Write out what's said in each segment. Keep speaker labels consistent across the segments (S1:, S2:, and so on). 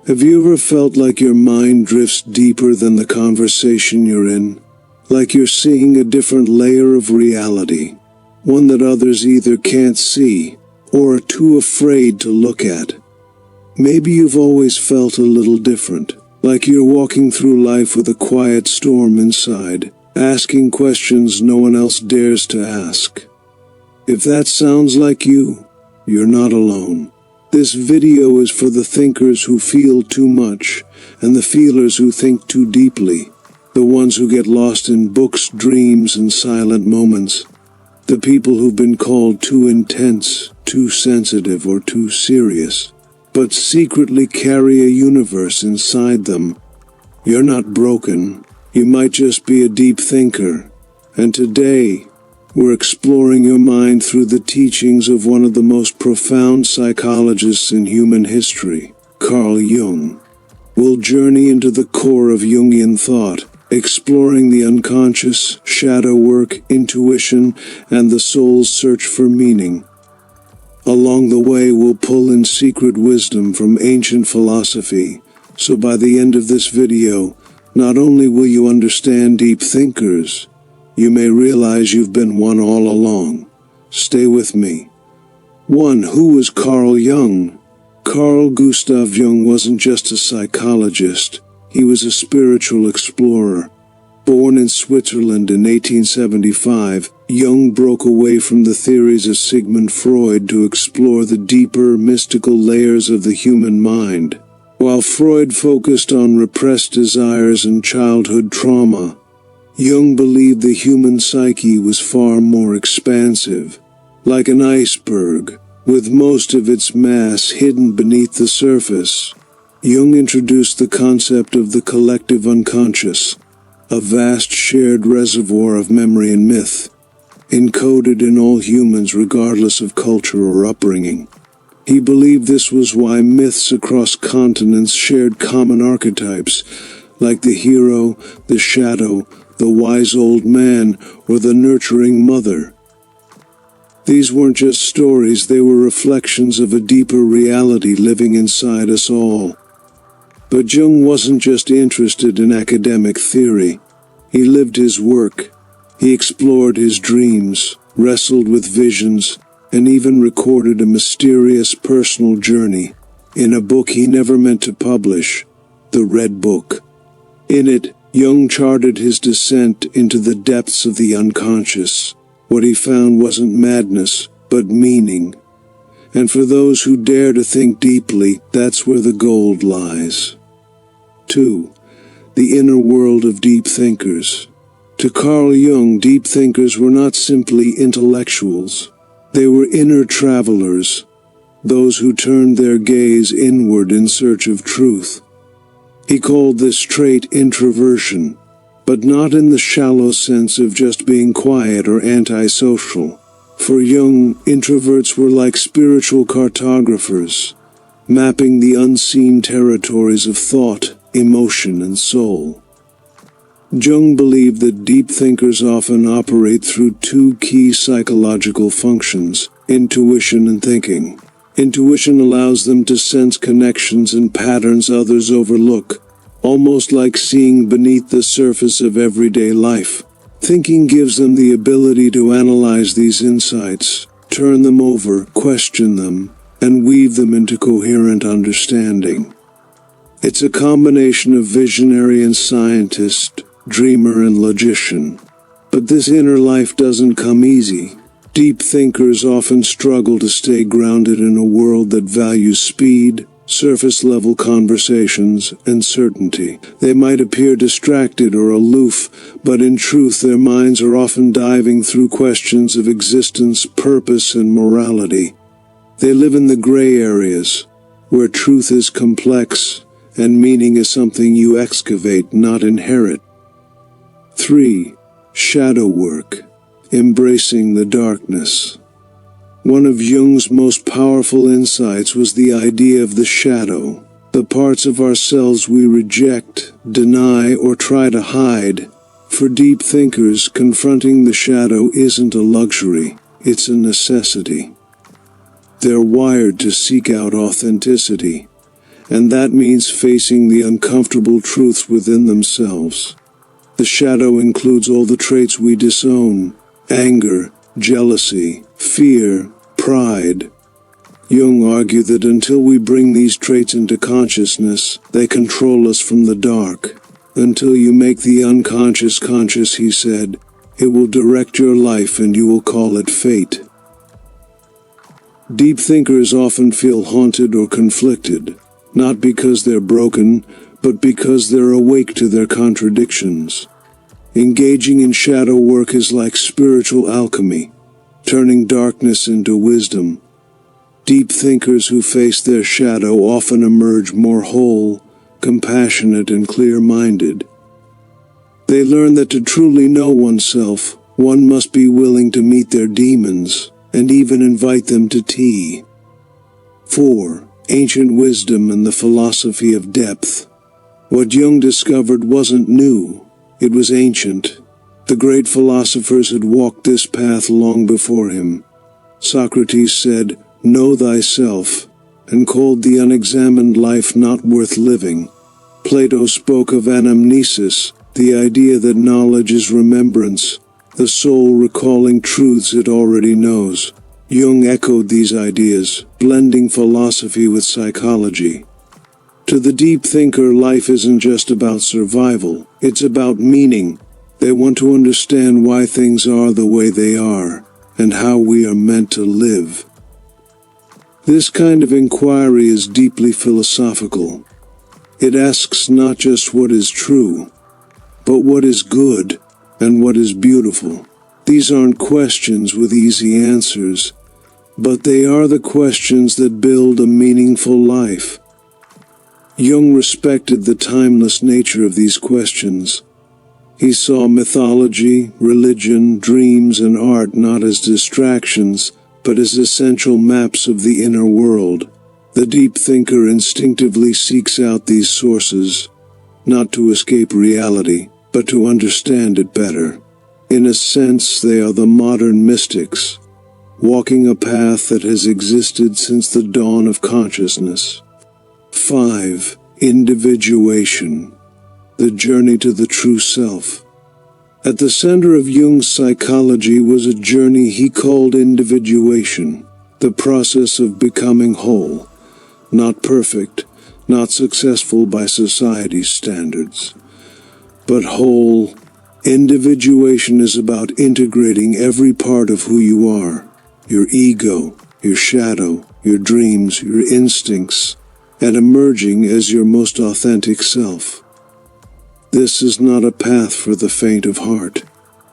S1: Have you ever felt like your mind drifts deeper than the conversation you're in? Like you're seeing a different layer of reality, one that others either can't see or are too afraid to look at? Maybe you've always felt a little different, like you're walking through life with a quiet storm inside, asking questions no one else dares to ask. If that sounds like you, you're not alone. This video is for the thinkers who feel too much, and the feelers who think too deeply, the ones who get lost in books, dreams, and silent moments, the people who've been called too intense, too sensitive, or too serious, but secretly carry a universe inside them. You're not broken, you might just be a deep thinker, and today, we're exploring your mind through the teachings of one of the most profound psychologists in human history, Carl Jung. We'll journey into the core of Jungian thought, exploring the unconscious, shadow work, intuition, and the soul's search for meaning. Along the way, we'll pull in secret wisdom from ancient philosophy, so by the end of this video, not only will you understand deep thinkers, you may realize you've been one all along. Stay with me. 1. Who was Carl Jung? Carl Gustav Jung wasn't just a psychologist, he was a spiritual explorer. Born in Switzerland in 1875, Jung broke away from the theories of Sigmund Freud to explore the deeper, mystical layers of the human mind. While Freud focused on repressed desires and childhood trauma, Jung believed the human psyche was far more expansive, like an iceberg, with most of its mass hidden beneath the surface. Jung introduced the concept of the collective unconscious, a vast shared reservoir of memory and myth, encoded in all humans regardless of culture or upbringing. He believed this was why myths across continents shared common archetypes, like the hero, the shadow, the wise old man, or the nurturing mother. These weren't just stories, they were reflections of a deeper reality living inside us all. But Jung wasn't just interested in academic theory. He lived his work. He explored his dreams, wrestled with visions, and even recorded a mysterious personal journey in a book he never meant to publish, The Red Book. In it, Jung charted his descent into the depths of the unconscious. What he found wasn't madness, but meaning. And for those who dare to think deeply, that's where the gold lies. 2. The inner world of deep thinkers. To Carl Jung, deep thinkers were not simply intellectuals. They were inner travelers, those who turned their gaze inward in search of truth. He called this trait introversion, but not in the shallow sense of just being quiet or antisocial. For Jung, introverts were like spiritual cartographers, mapping the unseen territories of thought, emotion, and soul. Jung believed that deep thinkers often operate through two key psychological functions, intuition and thinking. Intuition allows them to sense connections and patterns others overlook, almost like seeing beneath the surface of everyday life. Thinking gives them the ability to analyze these insights, turn them over, question them, and weave them into coherent understanding. It's a combination of visionary and scientist, dreamer and logician. But this inner life doesn't come easy. Deep thinkers often struggle to stay grounded in a world that values speed, surface-level conversations, and certainty. They might appear distracted or aloof, but in truth their minds are often diving through questions of existence, purpose, and morality. They live in the gray areas, where truth is complex, and meaning is something you excavate, not inherit. 3. Shadow work. Embracing the darkness. One of Jung's most powerful insights was the idea of the shadow, the parts of ourselves we reject, deny, or try to hide. For deep thinkers, confronting the shadow isn't a luxury, it's a necessity. They're wired to seek out authenticity, and that means facing the uncomfortable truths within themselves. The shadow includes all the traits we disown: anger, jealousy, fear, pride. Jung argued that until we bring these traits into consciousness, they control us from the dark. Until you make the unconscious conscious, he said, it will direct your life and you will call it fate. Deep thinkers often feel haunted or conflicted, not because they're broken, but because they're awake to their contradictions. Engaging in shadow work is like spiritual alchemy, turning darkness into wisdom. Deep thinkers who face their shadow often emerge more whole, compassionate, and clear-minded. They learn that to truly know oneself, one must be willing to meet their demons, and even invite them to tea. 4. Ancient wisdom and the philosophy of depth. What Jung discovered wasn't new, it was ancient. The great philosophers had walked this path long before him. Socrates said, "Know thyself," and called the unexamined life not worth living. Plato spoke of anamnesis, the idea that knowledge is remembrance, the soul recalling truths it already knows. Jung echoed these ideas, blending philosophy with psychology. To the deep thinker, life isn't just about survival, it's about meaning. They want to understand why things are the way they are, and how we are meant to live. This kind of inquiry is deeply philosophical. It asks not just what is true, but what is good and what is beautiful. These aren't questions with easy answers, but they are the questions that build a meaningful life. Jung respected the timeless nature of these questions. He saw mythology, religion, dreams, and art not as distractions, but as essential maps of the inner world. The deep thinker instinctively seeks out these sources, not to escape reality, but to understand it better. In a sense, they are the modern mystics, walking a path that has existed since the dawn of consciousness. 5. Individuation. The journey to the true self. At the center of Jung's psychology was a journey he called individuation, the process of becoming whole. Not perfect, not successful by society's standards, but whole. Individuation is about integrating every part of who you are, your ego, your shadow, your dreams, your instincts, and emerging as your most authentic self. This is not a path for the faint of heart.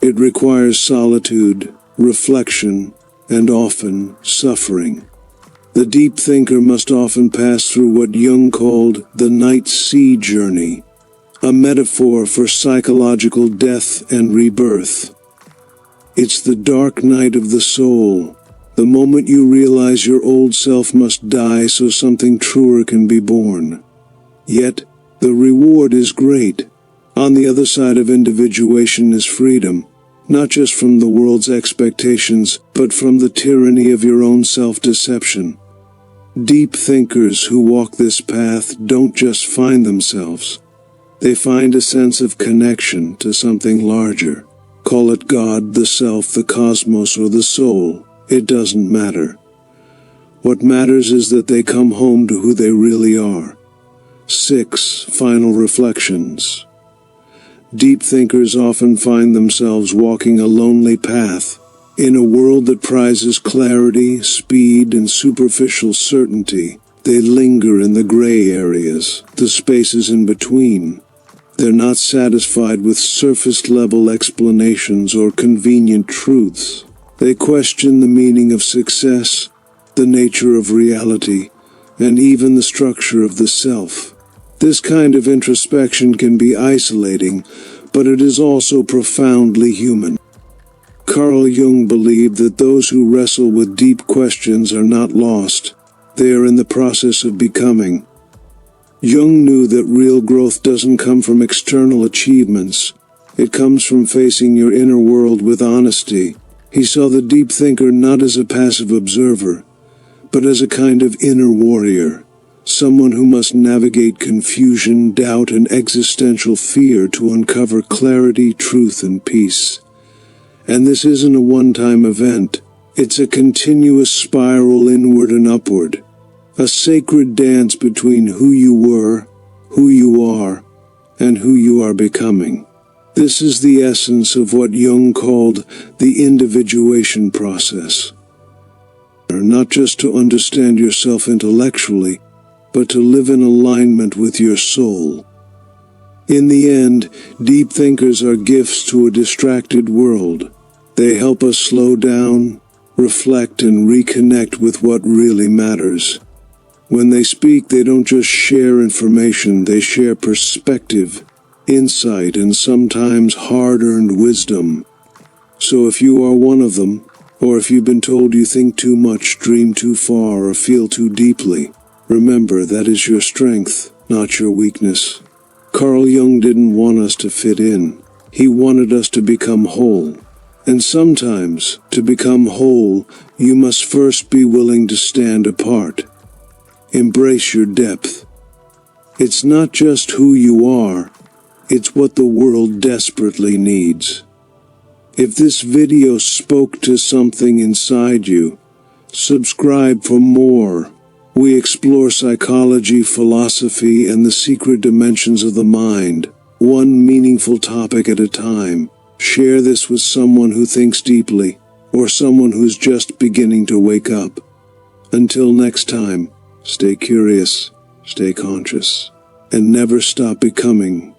S1: It requires solitude, reflection, and often suffering. The deep thinker must often pass through what Jung called the night sea journey, a metaphor for psychological death and rebirth. It's the dark night of the soul, the moment you realize your old self must die so something truer can be born. Yet, the reward is great. On the other side of individuation is freedom, not just from the world's expectations, but from the tyranny of your own self-deception. Deep thinkers who walk this path don't just find themselves. They find a sense of connection to something larger. Call it God, the self, the cosmos, or the soul. It doesn't matter. What matters is that they come home to who they really are. 6. Final reflections. Deep thinkers often find themselves walking a lonely path. In a world that prizes clarity, speed, and superficial certainty, they linger in the gray areas, the spaces in between. They're not satisfied with surface-level explanations or convenient truths. They question the meaning of success, the nature of reality, and even the structure of the self. This kind of introspection can be isolating, but it is also profoundly human. Carl Jung believed that those who wrestle with deep questions are not lost. They are in the process of becoming. Jung knew that real growth doesn't come from external achievements. It comes from facing your inner world with honesty. He saw the deep thinker not as a passive observer, but as a kind of inner warrior, someone who must navigate confusion, doubt, and existential fear to uncover clarity, truth, and peace. And this isn't a one-time event. It's a continuous spiral inward and upward, a sacred dance between who you were, who you are, and who you are becoming. This is the essence of what Jung called the individuation process. Not just to understand yourself intellectually, but to live in alignment with your soul. In the end, deep thinkers are gifts to a distracted world. They help us slow down, reflect, and reconnect with what really matters. When they speak, they don't just share information, they share perspective, insight, and sometimes hard-earned wisdom. So if you are one of them, or if you've been told you think too much, dream too far, or feel too deeply, remember that is your strength, not your weakness. Carl Jung didn't want us to fit in. He wanted us to become whole. And sometimes, to become whole, you must first be willing to stand apart. Embrace your depth. It's not just who you are, it's what the world desperately needs. If this video spoke to something inside you, subscribe for more. We explore psychology, philosophy, and the secret dimensions of the mind, one meaningful topic at a time. Share this with someone who thinks deeply, or someone who's just beginning to wake up. Until next time, stay curious, stay conscious, and never stop becoming